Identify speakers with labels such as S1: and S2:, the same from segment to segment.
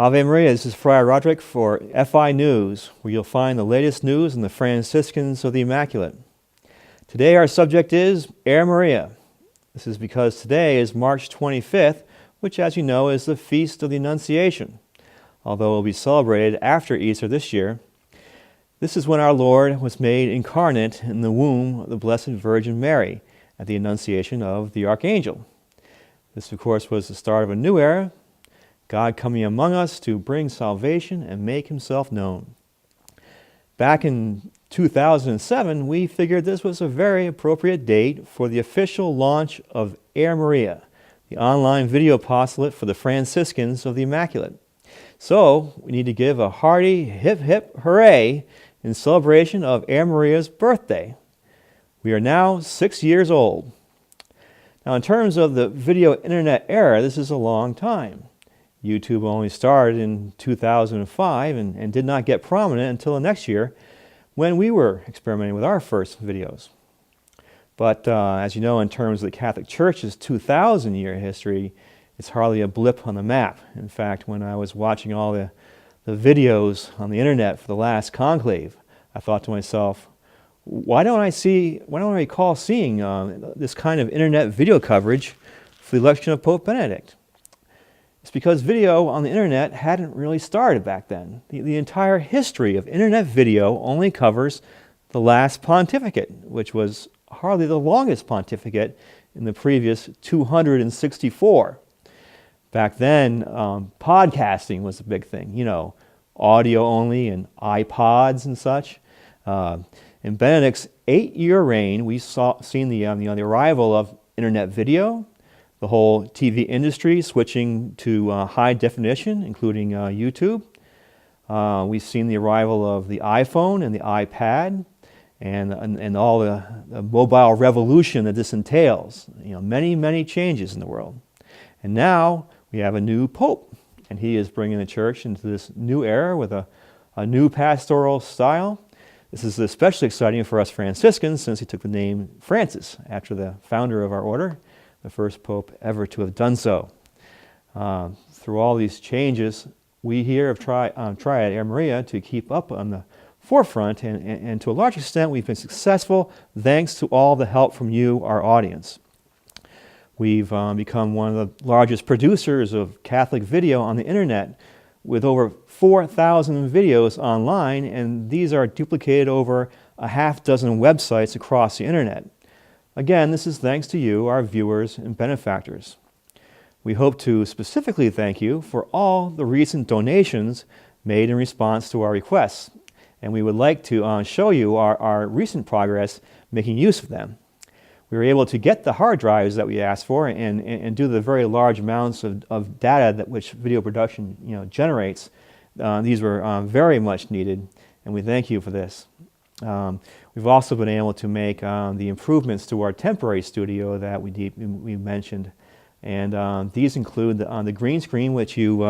S1: Ave Maria, this is Friar Roderick for FI News, where you'll find the latest news on the Franciscans of the Immaculate. Today our subject is AirMaria. This is because today is March 25th, which as you know is the Feast of the Annunciation, although it will be celebrated after Easter this year. This is when our Lord was made incarnate in the womb of the Blessed Virgin Mary at the Annunciation of the Archangel. This, of course, was the start of a new era, God coming among us to bring salvation and make himself known. Back in 2007, we figured this was a very appropriate date for the official launch of AirMaria, the online video apostolate for the Franciscans of the Immaculate. So, we need to give a hearty hip hip hooray in celebration of AirMaria's birthday. We are now 6 years old. Now, in terms of the video internet era, this is a long time. YouTube only started in 2005 and did not get prominent until the next year when we were experimenting with our first videos. But as you know, in terms of the Catholic Church's 2,000-year history, it's hardly a blip on the map. In fact, when I was watching all the videos on the internet for the last conclave, I thought to myself, why don't I recall seeing this kind of internet video coverage for the election of Pope Benedict? It's because video on the internet hadn't really started back then. The entire history of internet video only covers the last pontificate, which was hardly the longest pontificate in the previous 264. Back then, podcasting was a big thing, audio only and iPods and such. In Benedict's 8-year reign, we seen the arrival of internet video, the whole TV industry switching to high definition, including YouTube. We've seen the arrival of the iPhone and the iPad, and all the mobile revolution that this entails. Many changes in the world. And now we have a new Pope, and he is bringing the Church into this new era with a new pastoral style. This is especially exciting for us Franciscans since he took the name Francis after the founder of our order, the first Pope ever to have done so. Through all these changes, we here have tried at AirMaria to keep up on the forefront, and to a large extent we've been successful thanks to all the help from you, our audience. We've become one of the largest producers of Catholic video on the internet, with over 4,000 videos online, and these are duplicated over a half dozen websites across the internet. Again, this is thanks to you, our viewers and benefactors. We hope to specifically thank you for all the recent donations made in response to our requests, and we would like to show you our recent progress making use of them. We were able to get the hard drives that we asked for and do the very large amounts of data which video production generates. These were very much needed, and we thank you for this. We've also been able to make the improvements to our temporary studio that we mentioned, and these include the green screen, which you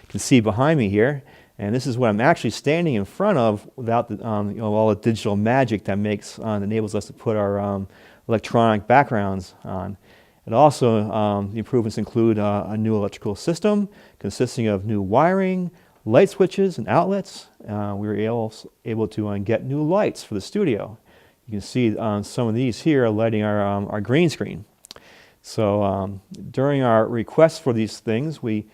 S1: can see behind me here. And this is what I'm actually standing in front of without all the digital magic that enables us to put our electronic backgrounds on. And also, the improvements include a new electrical system consisting of new wiring, light switches, and outlets. We were able to get new lights for the studio. You can see some of these here lighting our green screen. So during our requests for these things, we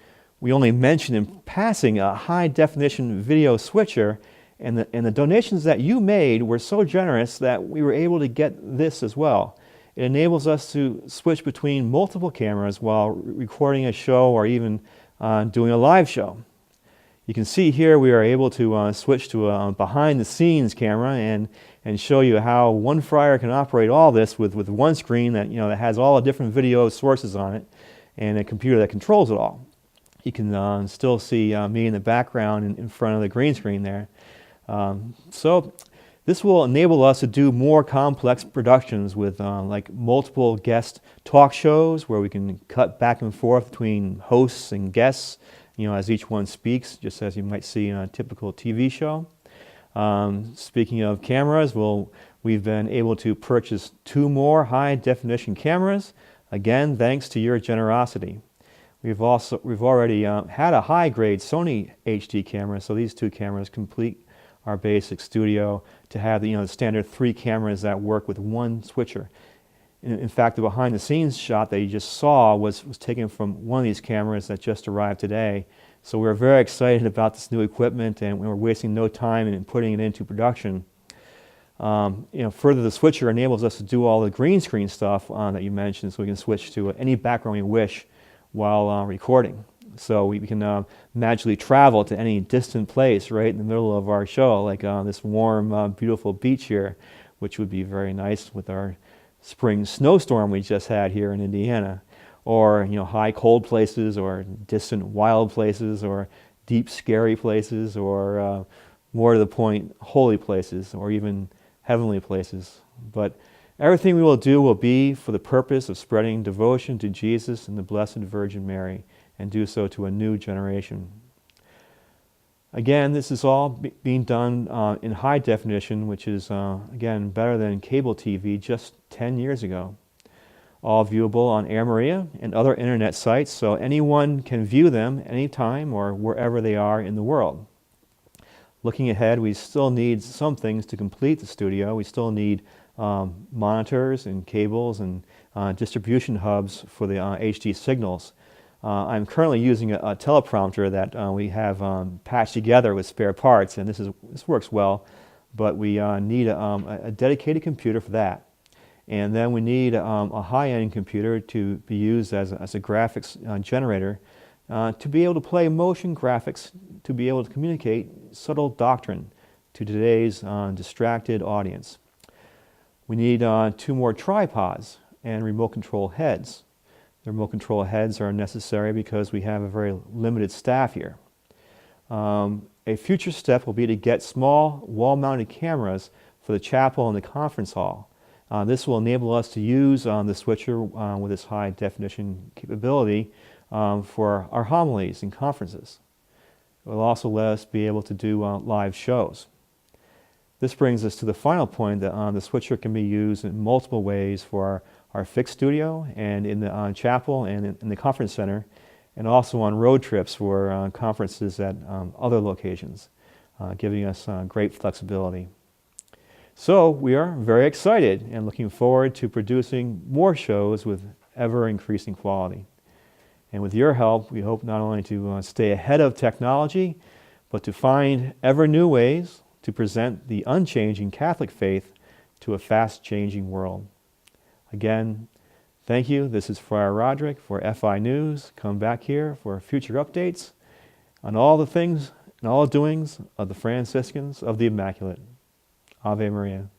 S1: only mentioned in passing a high-definition video switcher, and the donations that you made were so generous that we were able to get this as well. It enables us to switch between multiple cameras while recording a show or even doing a live show. You can see here we are able to switch to a behind-the-scenes camera and show you how one friar can operate all this with one screen that that has all the different video sources on it, and a computer that controls it all. You can still see me in the background in front of the green screen there. So this will enable us to do more complex productions with like multiple guest talk shows where we can cut back and forth between hosts and guests, as each one speaks, just as you might see in a typical TV show. Speaking of cameras, we've been able to purchase 2 more high-definition cameras, again, thanks to your generosity. We've already had a high-grade Sony HD camera, so these two cameras complete our basic studio to have the standard 3 cameras that work with one switcher. In fact, the behind-the-scenes shot that you just saw was taken from one of these cameras that just arrived today. So we're very excited about this new equipment, and we're wasting no time in putting it into production. Further, the switcher enables us to do all the green screen stuff that you mentioned, so we can switch to any background we wish while recording. So we can magically travel to any distant place right in the middle of our show, like this warm, beautiful beach here, which would be very nice with our spring snowstorm we just had here in Indiana, or high cold places, or distant wild places, or deep scary places, or more to the point, holy places, or even heavenly places. But everything we will do will be for the purpose of spreading devotion to Jesus and the Blessed Virgin Mary, and do so to a new generation. Again, this is all being done in high definition, which is, again, better than cable TV just 10 years ago. All viewable on AirMaria and other internet sites, so anyone can view them anytime or wherever they are in the world. Looking ahead, we still need some things to complete the studio. We still need monitors and cables and distribution hubs for the HD signals. I'm currently using a teleprompter that we have patched together with spare parts, and this works well, but we need a dedicated computer for that. And then we need a high-end computer to be used as a graphics generator to be able to play motion graphics, to be able to communicate subtle doctrine to today's distracted audience. We need 2 more tripods and remote control heads. The remote control heads are necessary because we have a very limited staff here. A future step will be to get small wall-mounted cameras for the chapel and the conference hall. This will enable us to use the switcher with its high definition capability for our homilies and conferences. It will also let us be able to do live shows. This brings us to the final point that the switcher can be used in multiple ways for our fixed studio and in the chapel and in the conference center, and also on road trips for conferences at other locations, giving us great flexibility. So we are very excited and looking forward to producing more shows with ever-increasing quality. And with your help, we hope not only to stay ahead of technology, but to find ever new ways to present the unchanging Catholic faith to a fast-changing world. Again, thank you. This is Friar Roderick for FI News. Come back here for future updates on all the things and all the doings of the Franciscans of the Immaculate. Ave Maria.